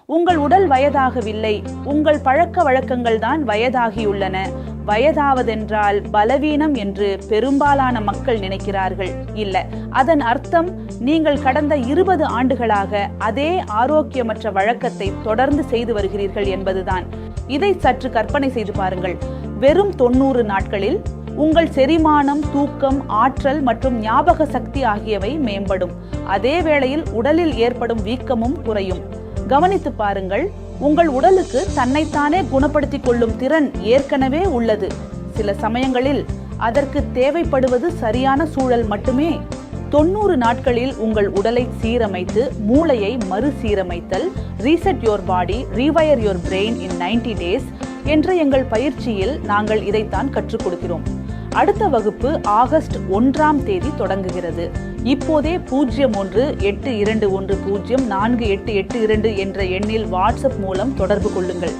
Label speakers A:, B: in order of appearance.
A: உங்கள் உடல் வயதாகவில்லை, உங்கள் பழக்க வழக்கங்கள் தான் வயதாகியுள்ளன. வயதாவதென்றால் பலவீனம் என்று பெரும்பாலான மக்கள் நினைக்கிறார்கள். இல்ல, அதன் அர்த்தம் நீங்கள் கடந்த 20 ஆண்டுகளாக அதே ஆரோக்கியமற்ற வழக்கத்தை தொடர்ந்து செய்து வருகிறீர்கள் என்பதுதான். இதை சற்று கற்பனை செய்து பாருங்கள். வெறும் 90 நாட்களில் உங்கள் செரிமானம், தூக்கம், ஆற்றல் மற்றும் ஞாபக சக்தி ஆகியவை மேம்படும். அதே வேளையில் உடலில் ஏற்படும் வீக்கமும் குறையும். கவனித்து பாருங்கள், உங்கள் உடலுக்கு தன்னைத்தானே குணப்படுத்திக் கொள்ளும் திறன் ஏற்கனவே உள்ளது. சில சமயங்களில் அதற்கு தேவைப்படுவது சரியான சூழல் மட்டுமே. 90 நாட்களில் உங்கள் உடலை சீரமைத்து மூளையை மறுசீரமைத்தல், reset your body, rewire your brain in 90 days என்ற எங்கள் பயிற்சியில் நாங்கள் இதைத்தான் கற்றுக் கொடுக்கிறோம். அடுத்த வகுப்பு ஆகஸ்ட் 1ஆம் தேதி தொடங்குகிறது. இப்போதே 0182104882 என்ற எண்ணில் வாட்ஸ்அப் மூலம் தொடர்பு கொள்ளுங்கள்.